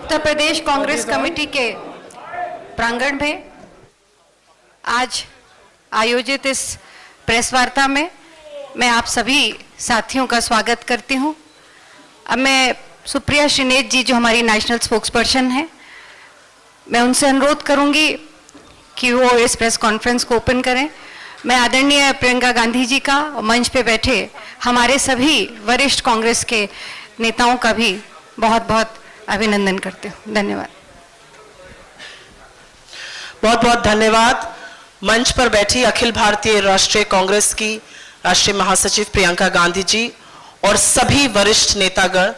Uttar Pradesh Congress committee के प्रांगण में आज आयोजित इस प्रेस वार्ता में मैं आप सभी साथियों का स्वागत करती हूं। अब मैं सुप्रिया श्रीनेत जी जो हमारी नेशनल स्पोक्सपर्सन हैं, मैं उनसे अनुरोध करूंगी कि वो इस प्रेस कॉन्फ्रेंस को ओपन करें। मैं आदरणीय प्रियंका गांधी जी का और मंच पे बैठे हमारे सभी वरिष्ठ कांग्रेस के नेताओं का भी बहुत बहुत अभिनंदन करती हूँ। धन्यवाद। बहुत बहुत धन्यवाद। मंच पर बैठी अखिल भारतीय राष्ट्रीय कांग्रेस की राष्ट्रीय महासचिव प्रियंका गांधी जी और सभी वरिष्ठ नेतागण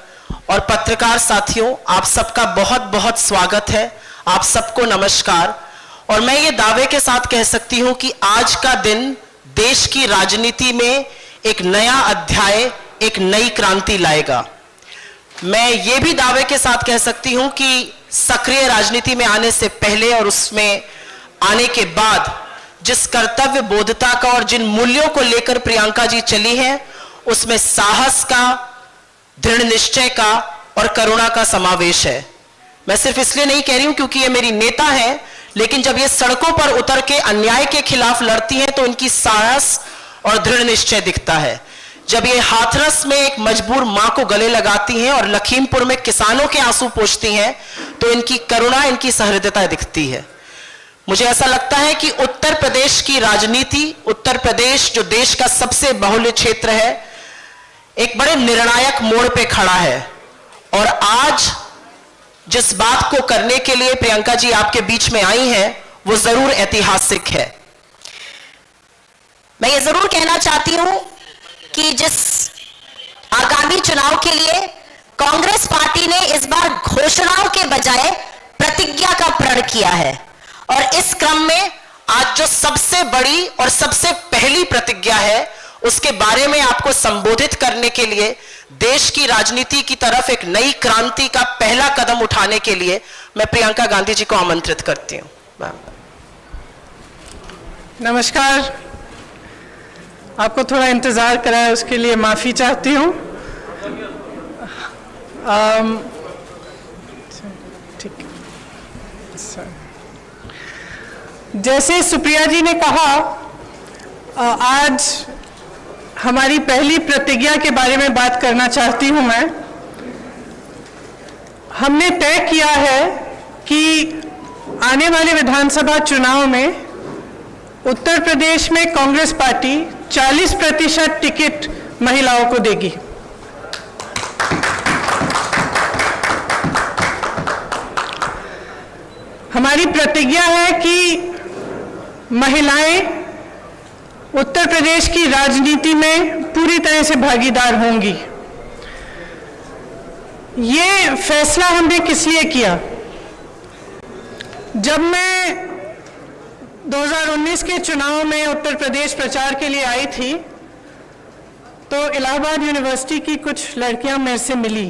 और पत्रकार साथियों, आप सबका बहुत बहुत स्वागत है। आप सबको नमस्कार। और मैं ये दावे के साथ कह सकती हूं कि आज का दिन देश की राजनीति में एक नया अध्याय, एक नई क्रांति लाएगा। मैं ये भी दावे के साथ कह सकती हूं कि सक्रिय राजनीति में आने से पहले और उसमें आने के बाद जिस कर्तव्य बोधता का और जिन मूल्यों को लेकर प्रियंका जी चली हैं, उसमें साहस का, दृढ़ निश्चय का और करुणा का समावेश है। मैं सिर्फ इसलिए नहीं कह रही हूं क्योंकि ये मेरी नेता है, लेकिन जब ये सड़कों पर उतर के अन्याय के खिलाफ लड़ती हैं तो इनकी साहस और दृढ़ निश्चय दिखता है। जब ये हाथरस में एक मजबूर मां को गले लगाती हैं और लखीमपुर में किसानों के आंसू पोंछती हैं तो इनकी करुणा, इनकी सहृदयता दिखती है। मुझे ऐसा लगता है कि उत्तर प्रदेश की राजनीति, उत्तर प्रदेश जो देश का सबसे बहुल्य क्षेत्र है, एक बड़े निर्णायक मोड़ पे खड़ा है। और आज जिस बात को करने के लिए प्रियंका जी आपके बीच में आई हैं, वो जरूर ऐतिहासिक है। मैं ये जरूर कहना चाहती हूं कि जिस आगामी चुनाव के लिए कांग्रेस पार्टी ने इस बार घोषणाओं के बजाय प्रतिज्ञा का प्रण किया है, और इस क्रम में आज जो सबसे बड़ी और सबसे पहली प्रतिज्ञा है, उसके बारे में आपको संबोधित करने के लिए, देश की राजनीति की तरफ एक नई क्रांति का पहला कदम उठाने के लिए मैं प्रियंका गांधी जी को आमंत्रित करती हूं। नमस्कार। आपको थोड़ा इंतजार कराया उसके लिए माफी चाहती हूं। ठीक है। जैसे सुप्रिया जी ने कहा, आज हमारी पहली प्रतिज्ञा के बारे में बात करना चाहती हूं मैं। हमने तय किया है कि आने वाले विधानसभा चुनाव में उत्तर प्रदेश में कांग्रेस पार्टी 40% टिकट महिलाओं को देगी। हमारी प्रतिज्ञा है कि महिलाएं उत्तर प्रदेश की राजनीति में पूरी तरह से भागीदार होंगी। ये फैसला हमने किस लिए किया? जब मैं 2019 के चुनाव में उत्तर प्रदेश प्रचार के लिए आई थी तो इलाहाबाद यूनिवर्सिटी की कुछ लड़कियां मेरे से मिली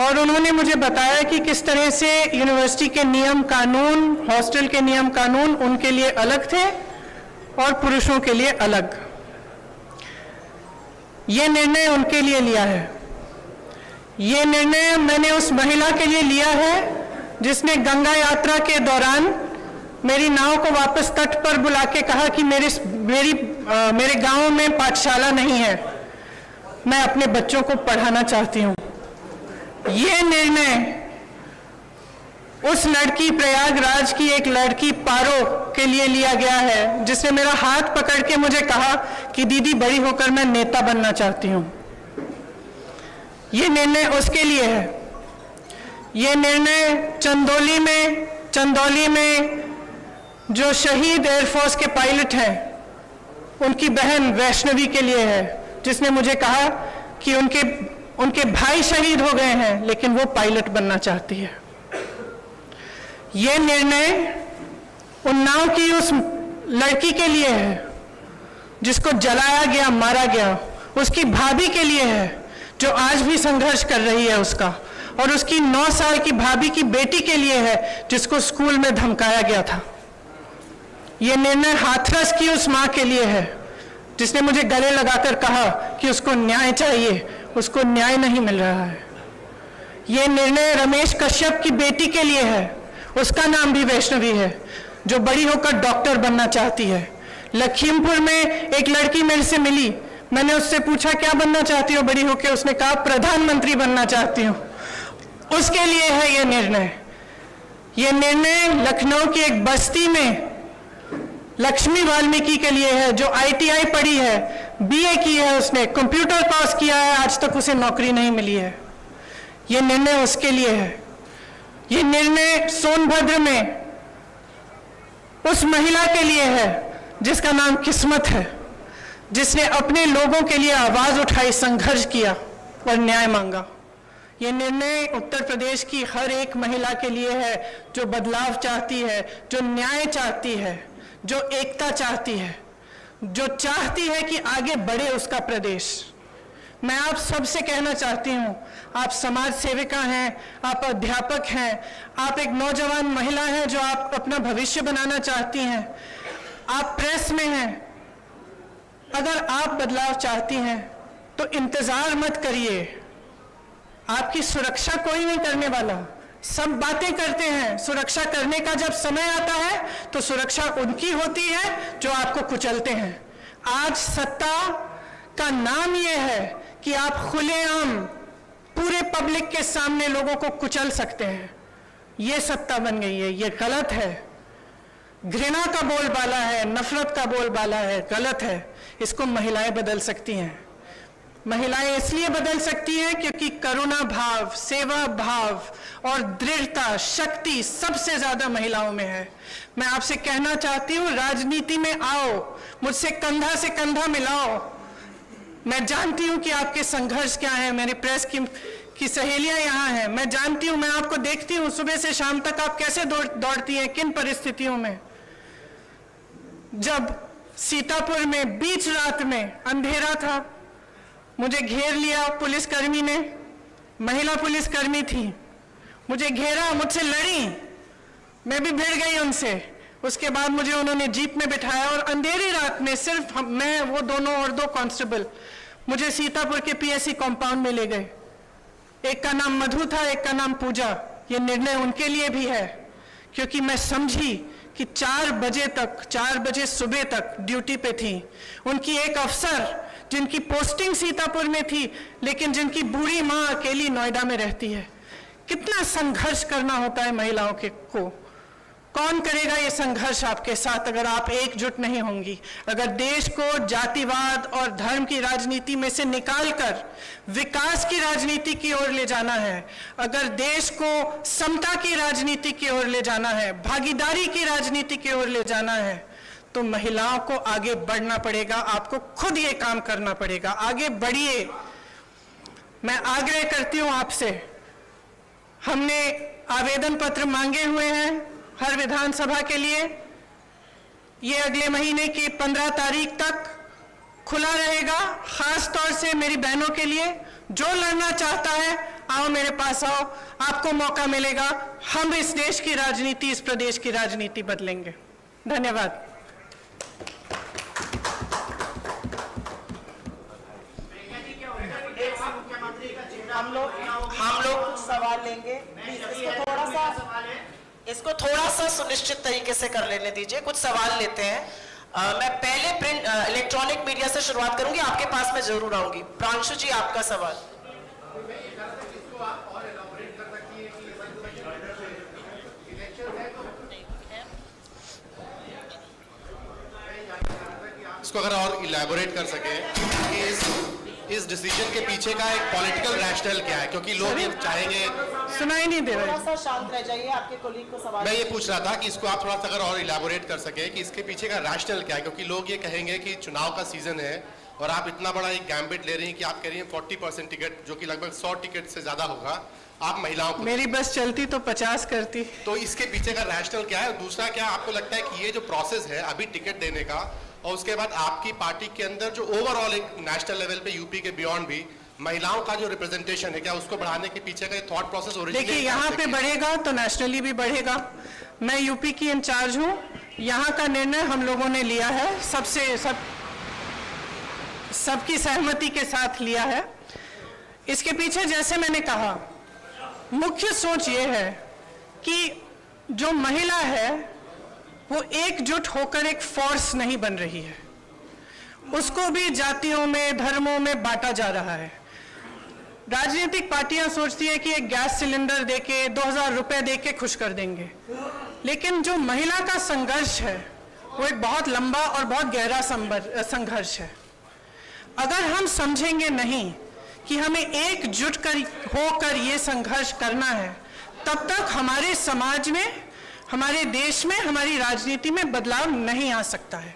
और उन्होंने मुझे बताया कि किस तरह से यूनिवर्सिटी के नियम कानून, हॉस्टल के नियम कानून उनके लिए अलग थे और पुरुषों के लिए अलग। ये निर्णय उनके लिए लिया है। ये निर्णय मैंने उस महिला के लिए लिया है जिसने गंगा यात्रा के दौरान मेरी नाव को वापस तट पर बुला के कहा कि मेरे गांव में पाठशाला नहीं है, मैं अपने बच्चों को पढ़ाना चाहती हूँ। ये निर्णय उस लड़की, प्रयागराज की एक लड़की पारो के लिए लिया गया है जिसने मेरा हाथ पकड़ के मुझे कहा कि दीदी बड़ी होकर मैं नेता बनना चाहती हूँ। ये निर्णय उसके लिए है। ये निर्णय चंदौली में जो शहीद एयरफोर्स के पायलट हैं उनकी बहन वैष्णवी के लिए है, जिसने मुझे कहा कि उनके भाई शहीद हो गए हैं लेकिन वो पायलट बनना चाहती है। ये निर्णय उन्नाव की उस लड़की के लिए है जिसको जलाया गया, मारा गया, उसकी भाभी के लिए है जो आज भी संघर्ष कर रही है उसका, और उसकी 9 साल की भाभी की बेटी के लिए है जिसको स्कूल में धमकाया गया था। ये निर्णय हाथरस की उस मां के लिए है जिसने मुझे गले लगाकर कहा कि उसको न्याय चाहिए, उसको न्याय नहीं मिल रहा है। ये निर्णय रमेश कश्यप की बेटी के लिए है, उसका नाम भी वैष्णवी है, जो बड़ी होकर डॉक्टर बनना चाहती है। लखीमपुर में एक लड़की मेरे से मिली, मैंने उससे पूछा क्या बनना चाहती हो बड़ी होकर, उसने कहा प्रधानमंत्री बनना चाहती हूँ। उसके लिए है ये निर्णय। ये निर्णय लखनऊ की एक बस्ती में लक्ष्मी वाल्मीकि के लिए है, जो ITI पढ़ी है, BA की है, उसने कंप्यूटर कोर्स किया है, आज तक उसे नौकरी नहीं मिली है। ये निर्णय उसके लिए है। ये निर्णय सोनभद्र में उस महिला के लिए है जिसका नाम किस्मत है, जिसने अपने लोगों के लिए आवाज उठाई, संघर्ष किया और न्याय मांगा। ये निर्णय उत्तर प्रदेश की हर एक महिला के लिए है, जो बदलाव चाहती है, जो न्याय चाहती है, जो एकता चाहती है, जो चाहती है कि आगे बढ़े उसका प्रदेश। मैं आप सबसे कहना चाहती हूँ, आप समाज सेविका हैं, आप अध्यापक हैं, आप एक नौजवान महिला हैं जो आप अपना भविष्य बनाना चाहती हैं, आप प्रेस में हैं। अगर आप बदलाव चाहती हैं तो इंतजार मत करिए, आपकी सुरक्षा कोई नहीं करने वाला। सब बातें करते हैं, सुरक्षा करने का जब समय आता है तो सुरक्षा उनकी होती है जो आपको कुचलते हैं। आज सत्ता का नाम यह है कि आप खुलेआम पूरे पब्लिक के सामने लोगों को कुचल सकते हैं। ये सत्ता बन गई है, ये गलत है। घृणा का बोलबाला है, नफरत का बोलबाला है, गलत है। इसको महिलाएं बदल सकती हैं। महिलाएं इसलिए बदल सकती हैं क्योंकि करुणा भाव, सेवा भाव और दृढ़ता, शक्ति सबसे ज्यादा महिलाओं में है। मैं आपसे कहना चाहती हूं, राजनीति में आओ, मुझसे कंधा से कंधा मिलाओ। मैं जानती हूं कि आपके संघर्ष क्या है। मेरी प्रेस की सहेलियां यहाँ हैं, मैं जानती हूं, मैं आपको देखती हूं सुबह से शाम तक आप कैसे दौड़ती हैं, किन परिस्थितियों में। जब सीतापुर में बीच रात में अंधेरा था, मुझे घेर लिया पुलिसकर्मी ने, महिला पुलिसकर्मी थी, मुझे घेरा, मुझसे लड़ी, मैं भी भिड़ गई उनसे। उसके बाद मुझे उन्होंने जीप में बिठाया और अंधेरी रात में सिर्फ मैं, वो दोनों और 2 कांस्टेबल मुझे सीतापुर के PSC कंपाउंड में ले गए। एक का नाम मधु था, एक का नाम पूजा। ये निर्णय उनके लिए भी है क्योंकि मैं समझी कि 4 बजे सुबह तक ड्यूटी पे थी। उनकी एक अफसर जिनकी पोस्टिंग सीतापुर में थी, लेकिन जिनकी बूढ़ी माँ अकेली नोएडा में रहती है। कितना संघर्ष करना होता है महिलाओं को। कौन करेगा ये संघर्ष आपके साथ अगर आप एकजुट नहीं होंगी? अगर देश को जातिवाद और धर्म की राजनीति में से निकालकर विकास की राजनीति की ओर ले जाना है, अगर देश को समता की राजनीति की ओर ले जाना है, भागीदारी की राजनीति की ओर ले जाना है, तो महिलाओं को आगे बढ़ना पड़ेगा। आपको खुद ये काम करना पड़ेगा। आगे बढ़िए। मैं आग्रह करती हूं आपसे, हमने आवेदन पत्र मांगे हुए हैं हर विधानसभा के लिए। ये अगले महीने की 15 तारीख तक खुला रहेगा। खास तौर से मेरी बहनों के लिए, जो लड़ना चाहता है आओ मेरे पास आओ, आपको मौका मिलेगा। हम इस देश की राजनीति, इस प्रदेश की राजनीति बदलेंगे। धन्यवाद। हम लोग कुछ सवाल लेंगे। इसको थोड़ा सा सुनिश्चित तरीके से कर लेने दीजिए। कुछ सवाल लेते हैं। मैं पहले प्रिंट इलेक्ट्रॉनिक मीडिया से शुरुआत करूंगी, आपके पास मैं जरूर आऊंगी। प्रांशु जी, आपका सवाल। इसको अगर और इलैबोरेट कर सके कि इस डिसीजन के पीछे का एक पॉलिटिकल रैशनल क्या है, क्योंकि लोग ये चाहेंगे। सुनाई नहीं दे रहा है। थोड़ा सा शांत रह जाइए, आपके कोलीग को सवाल। मैं ये पूछ रहा था कि इसको आप थोड़ा सा अगर और इलैबोरेट कर सके कि इसके पीछे का रैशनल क्या है, क्योंकि लोग ये कहेंगे कि चुनाव का सीजन है और आप इतना बड़ा एक गैम्बिट ले रही हैं कि आप कह रही हैं 40% टिकट, जो कि लगभग 100 टिकट से ज्यादा होगा, आप महिलाओं को। मेरी बस चलती तो 50 करती। तो इसके पीछे का रैशनल क्या है? और दूसरा, क्या आपको लगता है कि ये जो प्रोसेस है अभी टिकट देने का, और उसके बाद आपकी पार्टी के अंदर जो ओवरऑल एक नेशनल लेवल पे यूपी के बियॉन्ड भी महिलाओं का जो रिप्रेजेंटेशन है, क्या उसको बढ़ाने के पीछे का थॉट प्रोसेस ओरिजिनल? देखिए, यहाँ पे बढ़ेगा तो नेशनली भी बढ़ेगा। मैं यूपी की इंचार्ज हूँ, यहाँ का निर्णय हम लोगों ने लिया है, सबकी सहमति के साथ लिया है। इसके पीछे, जैसे मैंने कहा, मुख्य सोच ये है कि जो महिला है वो एकजुट होकर एक फोर्स नहीं बन रही है, उसको भी जातियों में, धर्मों में बांटा जा रहा है। राजनीतिक पार्टियां सोचती है कि एक गैस सिलेंडर देके 2000 रुपए देके खुश कर देंगे, लेकिन जो महिला का संघर्ष है वो एक बहुत लंबा और बहुत गहरा संघर्ष है। अगर हम समझेंगे नहीं कि हमें एकजुट होकर ये संघर्ष करना है, तब तक हमारे समाज में, हमारे देश में, हमारी राजनीति में बदलाव नहीं आ सकता है।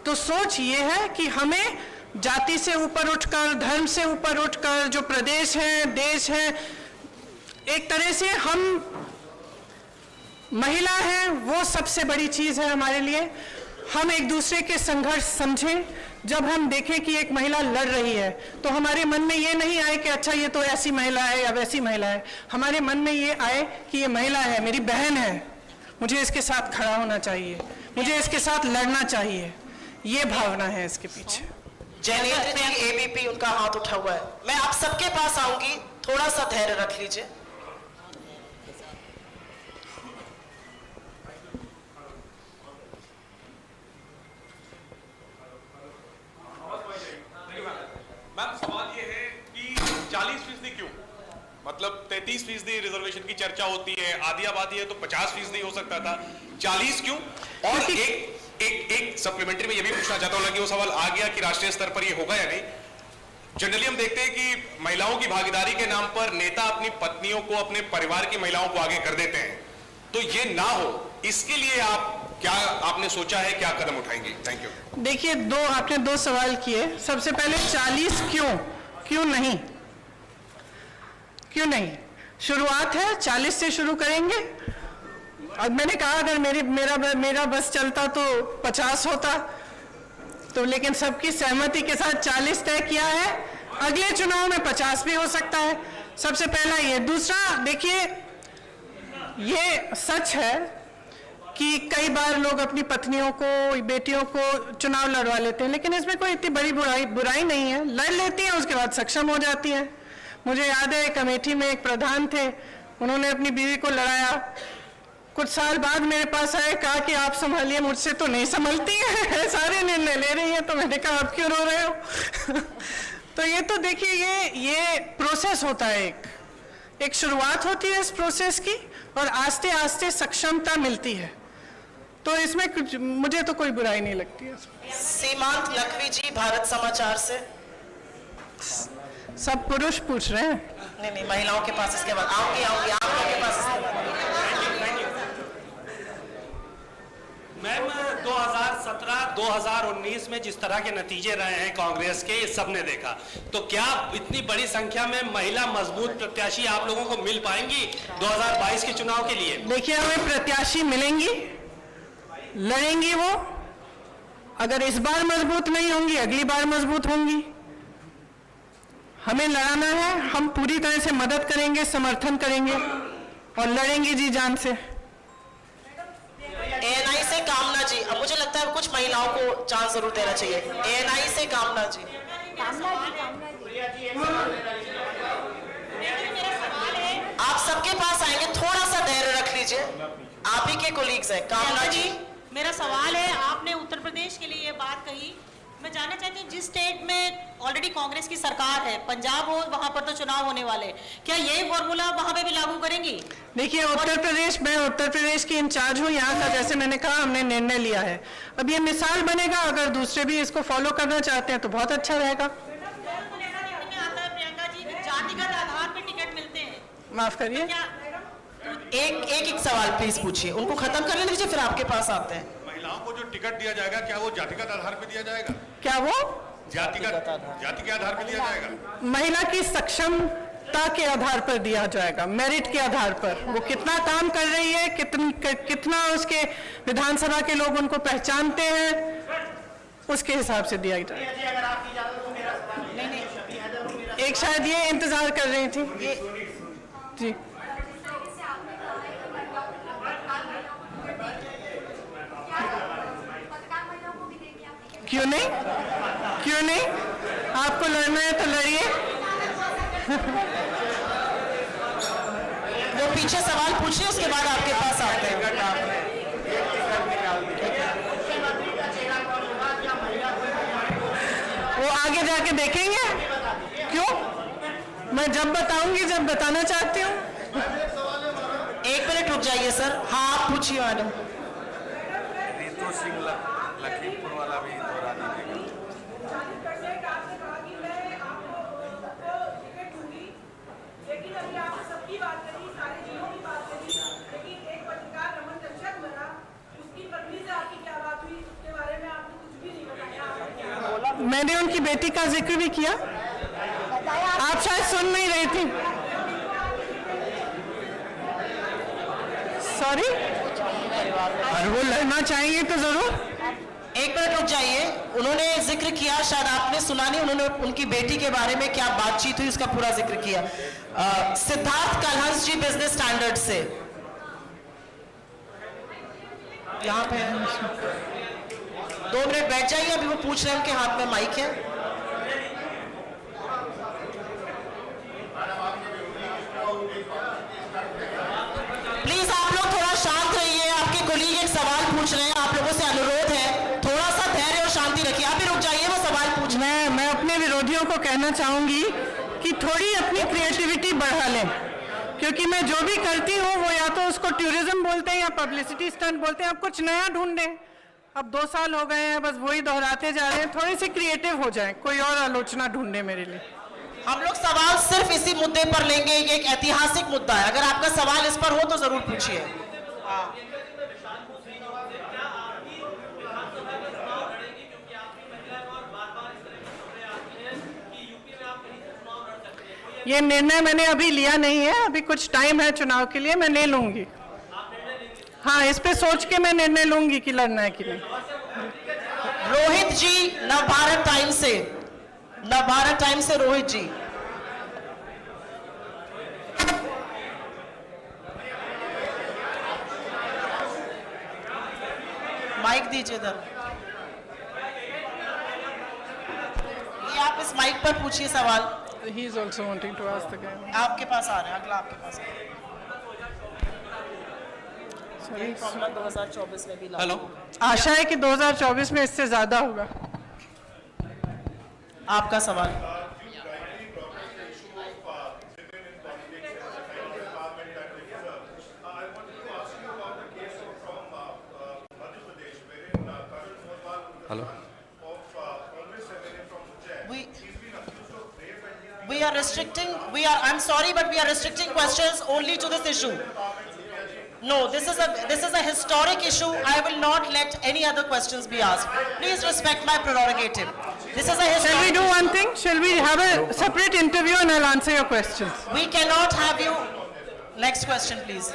तो सोच ये है कि हमें जाति से ऊपर उठकर, धर्म से ऊपर उठकर, जो प्रदेश है, देश है, एक तरह से हम महिला है वो सबसे बड़ी चीज है हमारे लिए। हम एक दूसरे के संघर्ष समझें। जब हम देखें कि एक महिला लड़ रही है तो हमारे मन में ये नहीं आए कि अच्छा ये तो ऐसी महिला है या वैसी महिला है। हमारे मन में ये आए कि ये महिला है, मेरी बहन है, मुझे इसके साथ खड़ा होना चाहिए, मुझे इसके साथ लड़ना चाहिए। ये भावना है इसके पीछे। जयनेन्द्र जी एबीपी, उनका हाथ उठा हुआ है। मैं आप सबके पास आऊंगी, थोड़ा सा धैर्य रख लीजिए। मैम, सवाल ये है कि 40% क्यों? मतलब 33% रिजर्वेशन की चर्चा होती है, आदियाबादी है तो 50% हो सकता था, 40 क्यों? और एक सप्लीमेंट्री में ये भी पूछना चाहता हूँ, वो सवाल आ गया कि राष्ट्रीय स्तर पर ये होगा या नहीं। जनरली हम देखते हैं कि महिलाओं की भागीदारी के नाम पर नेता अपनी पत्नियों को, अपने परिवार की महिलाओं को आगे कर देते हैं, तो ये ना हो इसके लिए आपने सोचा है, क्या कदम उठाएंगे? Thank you. देखिए, आपने दो सवाल किए। सबसे पहले 40 क्यों नहीं? क्यों नहीं? शुरुआत है, 40 से शुरू करेंगे। अब मैंने कहा अगर मेरा बस चलता तो 50 होता, तो लेकिन सबकी सहमति के साथ 40 तय किया है। अगले चुनाव में 50 भी हो सकता है। सबसे पहला ये। दूसरा, देखिए, ये सच है कि कई बार लोग अपनी पत्नियों को, बेटियों को चुनाव लड़वा लेते हैं, लेकिन इसमें कोई इतनी बड़ी बुराई नहीं है। लड़ लेती हैं, उसके बाद सक्षम हो जाती हैं। मुझे याद है, कमेटी में एक प्रधान थे, उन्होंने अपनी बीवी को लड़ाया, कुछ साल बाद मेरे पास आए, कहा कि आप संभालिए, मुझसे तो नहीं संभलती है, सारे निर्णय ले रही है। तो मैंने कहा आप क्यों रो रहे हो? तो ये तो देखिए, ये प्रोसेस होता है, एक शुरुआत होती है इस प्रोसेस की, और आस्ते आस्ते सक्षमता मिलती है। तो इसमें कुछ, मुझे तो कोई बुराई नहीं लगती है। सीमांत लखवी जी, भारत समाचार से। सब पुरुष पूछ रहे हैं। नहीं, महिलाओं के पास इसके बाद आऊंगी, आप लोगों के पास इसके बाद। मैम, 2017-2019 में जिस तरह के नतीजे रहे हैं कांग्रेस के, ये सबने देखा, तो क्या इतनी बड़ी संख्या में महिला मजबूत प्रत्याशी आप लोगों को मिल पाएंगी 2022 के चुनाव के लिए? देखिए, हमें प्रत्याशी मिलेंगी, लड़ेंगी वो। अगर इस बार मजबूत नहीं होंगी, अगली बार मजबूत होंगी। हमें लड़ाना है, हम पूरी तरह से मदद करेंगे, समर्थन करेंगे और लड़ेंगे जी जान से। एएनआई से कामना जी, अब मुझे लगता है कुछ महिलाओं को चांस जरूर देना चाहिए। एएनआई से कामना जी। आप सबके पास आएंगे, थोड़ा सा धैर्य रख लीजिए, आप ही के कोलीग्स हैं। कामना जी, मेरा सवाल है, आपने उत्तर प्रदेश के लिए ये बात कही, मैं जानना चाहती हूँ, जिस स्टेट में ऑलरेडी कांग्रेस की सरकार है, पंजाब हो, वहां पर तो चुनाव होने वाले, क्या यही फॉर्मूला वहां पे भी लागू करेंगी? देखिए, उत्तर प्रदेश, मैं उत्तर प्रदेश की इंचार्ज हूँ यहाँ का। जैसे मैंने कहा, हमने निर्णय लिया है। अब ये मिसाल बनेगा, अगर दूसरे भी इसको फॉलो करना चाहते हैं तो बहुत अच्छा रहेगा। प्रियंका जी, जातिगत आधार पर टिकट मिलते हैं। माफ करिए, एक सवाल प्लीज पूछिए, उनको खत्म कर लीजिए, फिर आपके पास आते हैं। महिलाओं को जो टिकट दिया जाएगा, क्या वो जातिगत आधार पर दिया जाएगा? क्या वो जाति के आधार पर दिया जाएगा? महिला की सक्षमता के आधार पर दिया जाएगा, मेरिट के आधार पर। वो कितना काम कर रही है, कितना उसके विधानसभा के लोग उनको पहचानते हैं, उसके हिसाब से दिया जाएगा। एक शायद ये इंतजार कर रही थी जी। क्यों नहीं? क्यों नहीं? आपको लड़ना है तो लड़िए। पीछे सवाल पूछिए, उसके बाद आपके पास आते हैं। वो आगे जाके देखेंगे। क्यों? मैं जब बताऊंगी, जब बताना चाहती हूँ। 1 मिनट रुक जाइए सर। हाँ, आप पूछिए मैडम। रितु सिंह लखीमपुर वाला भी दोहरा दीजिएगा। लेकिन अभी आपने सबकी बात करी, सारे जिलों की बात करी, लेकिन एक पत्रकार रमन दर्शक बना, उसकी पत्नी से आपकी क्या बात हुई, उसके बारे में आपने कुछ भी नहीं बताया। मैंने उनकी बेटी का जिक्र भी किया, आप शायद सुन नहीं रही थी। सॉरी, और वो लड़ना चाहेंगे तो जरूर। 1 मिनट रुक जाइए। उन्होंने जिक्र किया, शायद आपने सुना नहीं, उन्होंने उनकी बेटी के बारे में क्या बातचीत हुई उसका पूरा जिक्र किया। सिद्धार्थ कलहंस जी, बिजनेस स्टैंडर्ड से यहाँ पे 2 मिनट बैठ जाइए, अभी वो पूछ रहे हैं, उनके हाथ में माइक है। प्लीज आप लोग थोड़ा शांत रहिए, आपके कोलीग एक सवाल पूछ रहे हैं, आप लोगों से अनुरोध है थोड़ा सा धैर्य और शांति रखिए। आप भी रुक जाइए, वो सवाल पूछ। मैं अपने विरोधियों को कहना चाहूंगी कि थोड़ी अपनी क्रिएटिविटी बढ़ा लें, क्योंकि मैं जो भी करती हूँ वो या तो उसको टूरिज्म बोलते हैं या पब्लिसिटी स्टंट बोलते हैं। अब कुछ नया ढूंढें। अब 2 साल हो गए हैं, बस वही दोहराते जा रहे हैं। थोड़ी सी क्रिएटिव हो जाए, कोई और आलोचना ढूंढे मेरे लिए। हम लोग सवाल सिर्फ इसी मुद्दे पर लेंगे, एक ऐतिहासिक मुद्दा है। अगर आपका सवाल इस पर हो तो जरूर पूछिए। ये निर्णय मैंने अभी लिया नहीं है, अभी कुछ टाइम है चुनाव के लिए, मैं ले लूंगी। हाँ, इस पे सोच के मैं निर्णय लूंगी कि लड़ना है कि नहीं। रोहित जी, नवभारत टाइम्स से, नवभारत टाइम्स से रोहित जी। माइक दीजिए इधर। ये आप इस माइक पर पूछिए सवाल। He is also wanting to ask the guy. आपके पास आ रहे हैं, अगला आपके पास आ रहा है। Sorry. फॉर्मूला 2024 में भी लागू हेलो, होगा। आशा है कि 2024 में इससे ज्यादा होगा। आपका सवाल। Hello. We are restricting, I'm sorry, but we are restricting questions only to this issue. No, this is a historic issue. I will not let any other questions be asked. Please respect my prerogative. This is a historic. Shall we do one thing? Shall we have a separate interview and I'll answer your questions? We cannot have you. Next question, please.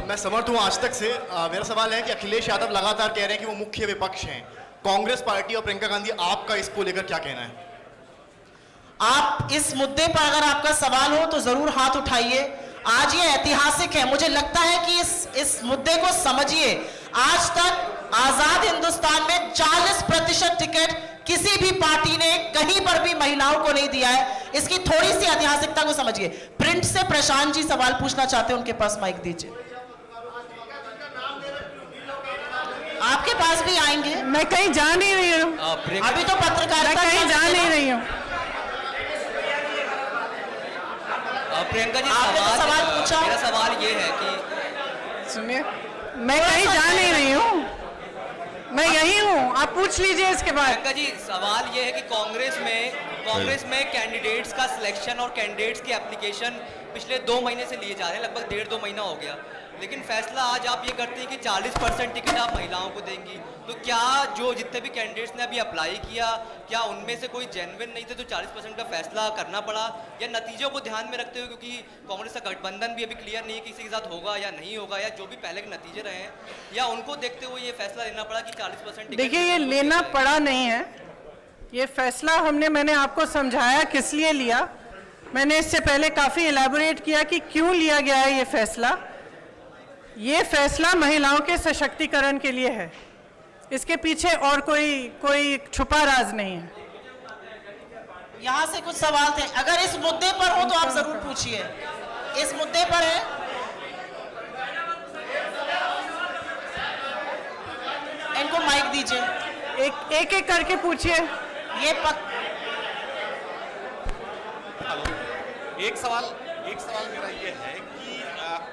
मैं समर्थ हूँ आज तक से। मेरा सवाल है कि अखिलेश यादव लगातार कह रहे हैं कि वो मुख्य विपक्ष हैं। कांग्रेस पार्टी और प्रियंका गांधी, आपका इसको लेकर क्या कहना है? आप इस मुद्दे पर अगर आपका सवाल हो तो जरूर हाथ उठाइए। आज ये ऐतिहासिक है, मुझे लगता है कि इस मुद्दे को समझिए। आज तक आजाद हिंदुस्तान में 40% टिकट किसी भी पार्टी ने कहीं पर भी महिलाओं को नहीं दिया है। इसकी थोड़ी सी ऐतिहासिकता को समझिए। प्रिंट से प्रशांत जी सवाल पूछना चाहते हैं, उनके पास माइक दीजिए। आपके पास भी आएंगे। मैं कहीं जा नहीं रही हूँ, अभी तो पत्रकारिता मैं कहीं जा नहीं रही हूँ। प्रियंका जी, आपने तो सवाल पूछा। मेरा सवाल ये है कि सुनिए, मैं कहीं जा नहीं रही हूँ, मैं यही हूँ। आप पूछ लीजिए इसके बाद। प्रियंका जी, सवाल ये है कि कांग्रेस में कैंडिडेट्स का सिलेक्शन और कैंडिडेट्स की एप्लीकेशन पिछले 2 महीने से लिए जा रहे हैं, लगभग 1.5-2 महीना हो गया। लेकिन फैसला आज आप ये करते हैं कि 40% टिकट आप महिलाओं को देंगी। तो क्या जो जितने भी कैंडिडेट्स ने अभी अप्लाई किया, क्या उनमें से कोई जेन्युइन नहीं थे तो 40% का फैसला करना पड़ा, या नतीजों को ध्यान में रखते हुए, क्योंकि कांग्रेस का गठबंधन भी अभी क्लियर नहीं है किसी के साथ होगा या नहीं होगा, या जो भी पहले के नतीजे रहे हैं, या उनको देखते हुए ये फैसला लेना पड़ा कि 40%? देखिए, ये लेना पड़ा नहीं है। ये फैसला मैंने आपको समझाया किस लिए लिया। मैंने इससे पहले काफ़ी इलेबोरेट किया कि क्यों लिया गया है ये फैसला। ये फैसला महिलाओं के सशक्तिकरण के लिए है, इसके पीछे और कोई छुपा राज नहीं है। यहाँ से कुछ सवाल थे, अगर इस मुद्दे पर हो तो आप जरूर पूछिए। इस मुद्दे पर है। इनको माइक दीजिए। एक एक करके पूछिए। ये एक सवाल मेरा ये है कि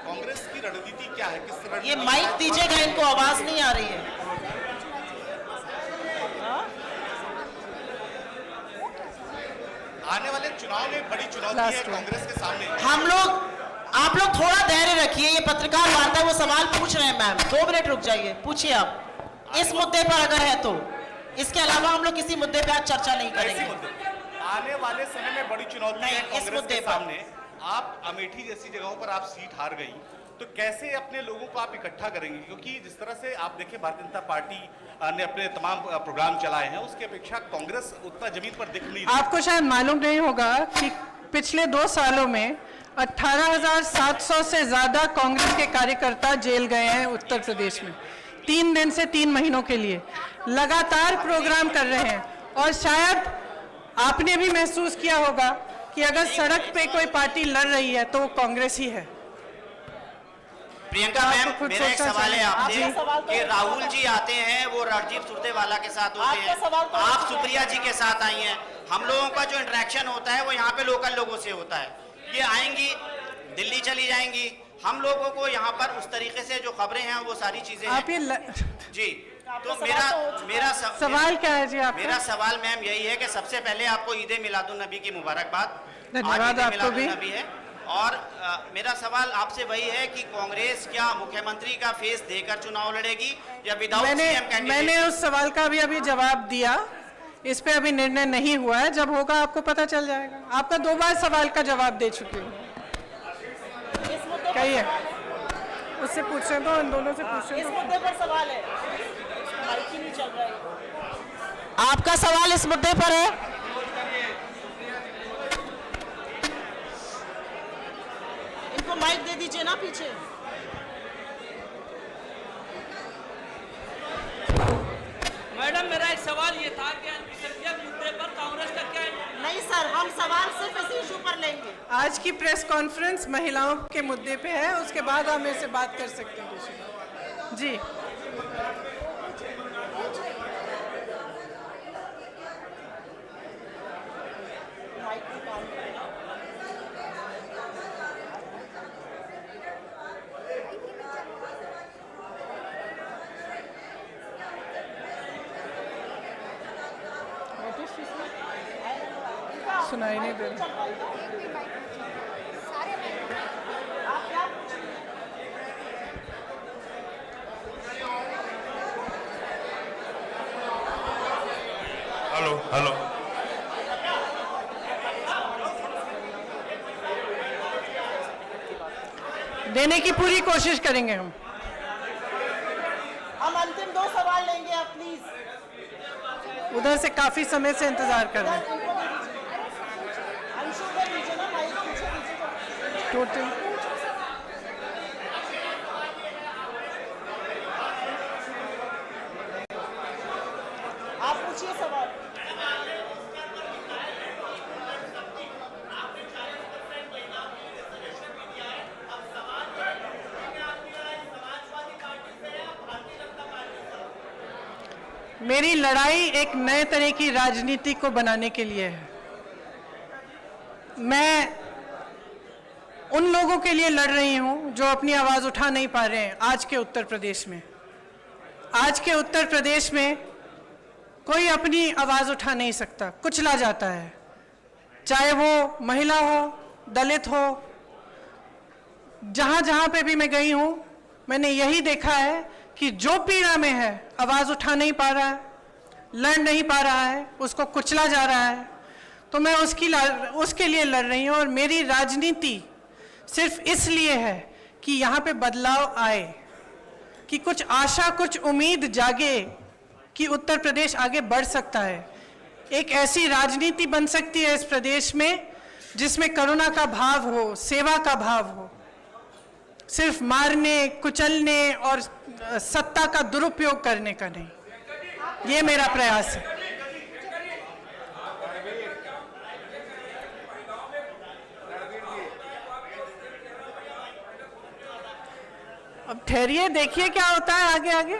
कांग्रेस की रणनीति क्या है, किस रणनीति? ये माइक दीजिएगा, इनको आवाज नहीं आ रही है। आने वाले चुनाव में बड़ी चुनौती है कांग्रेस के सामने। आप लोग थोड़ा धैर्य रखिए, ये पत्रकार वार्ता है, वो सवाल पूछ रहे हैं मैम। 2 मिनट रुक जाइए, पूछिए आप इस मुद्दे पर अगर है तो। इसके अलावा हम लोग किसी मुद्दे पर आज चर्चा नहीं करेंगे। आने वाले समय में बड़ी चुनौती है इस कांग्रेस मुद्दे के पर। सामने। आप अमेठी जैसी जगहों पर आप सीट हार गई, तो कैसे अपने लोगों को आप इकट्ठा करेंगे? क्योंकि जिस तरह से आप देखिए भारतीय जनता पार्टी ने अपने तमाम प्रोग्राम चलाए हैं, उसकी अपेक्षा कांग्रेस उतना जमीन पर दिख नहीं रही। आपको शायद मालूम नहीं होगा कि पिछले 2 सालों में 18,700 से ज्यादा कांग्रेस के कार्यकर्ता जेल गए हैं उत्तर प्रदेश में। 3 दिन से 3 महीनों के लिए लगातार प्रोग्राम कर रहे हैं। और शायद आपने भी महसूस किया होगा कि अगर सड़क पे कोई पार्टी लड़ रही है तो वो कांग्रेस ही है। प्रियंका मैम, मेरा एक सवाल है आपसे कि राहुल जी आते हैं, वो राजीव सुरजेवाला के साथ होते हैं, आप सुप्रिया जी के साथ आई हैं। हम लोगों का जो इंटरेक्शन होता है वो यहाँ पे लोकल लोगों से होता है। ये आएंगी, दिल्ली चली जाएंगी, हम लोगों को यहाँ पर उस तरीके से जो खबरें हैं वो सारी चीजें आप ये जी। तो मेरा सवाल क्या है जी आपका? मेरा सवाल मैम यही है कि सबसे पहले आपको ईद मिलादुन नबी की मुबारकबाद। धन्यवाद आपको भी। नबी है। और मेरा सवाल आपसे वही है कि कांग्रेस क्या मुख्यमंत्री का फेस देकर चुनाव लड़ेगी या विदाउट सीएम कैंडिडेट? मैंने उस सवाल का भी अभी जवाब दिया। इस पे अभी निर्णय नहीं हुआ है, जब होगा आपको पता चल जाएगा। आपका 2 बार सवाल का जवाब दे चुकी हूँ। कहिए, उससे पूछ रहे तो इन दोनों से पूछ रहे। इस मुद्दे पर सवाल है, माइक ही नहीं चल रहा है। आपका सवाल इस मुद्दे पर है? इनको माइक दे दीजिए ना पीछे। मैडम, मेरा एक सवाल ये था कि अल्पसंख्यक मुद्दे पर कांग्रेस का क्या? नहीं सर, हम सवाल सिर्फ इसी इशू पर लेंगे। आज की प्रेस कॉन्फ्रेंस महिलाओं के मुद्दे पे है, उसके बाद हम इससे बात कर सकते हैं जी। सुनाई नहीं दे रहा। Hello hello. देने की पूरी कोशिश करेंगे हम। अंतिम 2 सवाल लेंगे आप प्लीज। उधर से काफी समय से इंतजार कर रहे हैं। टोटल आप पूछिए सवाल। मेरी लड़ाई एक नए तरह की राजनीति को बनाने के लिए है। मैं उन लोगों के लिए लड़ रही हूं जो अपनी आवाज उठा नहीं पा रहे हैं आज के उत्तर प्रदेश में। आज के उत्तर प्रदेश में कोई अपनी आवाज उठा नहीं सकता, कुचला जाता है, चाहे वो महिला हो, दलित हो। जहां जहां पे भी मैं गई हूं, मैंने यही देखा है कि जो पीड़ा में है, आवाज उठा नहीं पा रहा है, लड़ नहीं पा रहा है, उसको कुचला जा रहा है, तो मैं उसके लिए लड़ रही हूं। और मेरी राजनीति सिर्फ इसलिए है कि यहाँ पे बदलाव आए, कि कुछ आशा, कुछ उम्मीद जागे कि उत्तर प्रदेश आगे बढ़ सकता है। एक ऐसी राजनीति बन सकती है इस प्रदेश में जिसमें करुणा का भाव हो, सेवा का भाव हो, सिर्फ मारने, कुचलने और सत्ता का दुरुपयोग करने का नहीं। ये मेरा प्रयास है। अब ठहरिए, देखिए क्या होता है आगे आगे।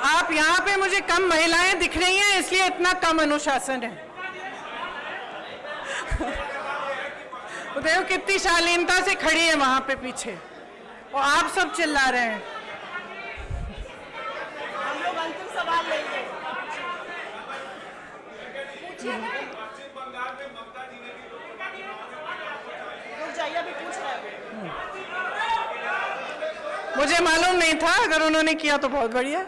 आप यहाँ पे मुझे कम महिलाएं दिख रही हैं, इसलिए इतना कम अनुशासन है। देखो कितनी शालीनता से खड़ी है वहां पे पीछे, और आप सब चिल्ला रहे हैं। हम लोग अंतिम सवाल लेंगे। रुक जाइए, अभी पूछ रहे हैं। मुझे मालूम नहीं था, अगर उन्होंने किया तो बहुत बढ़िया।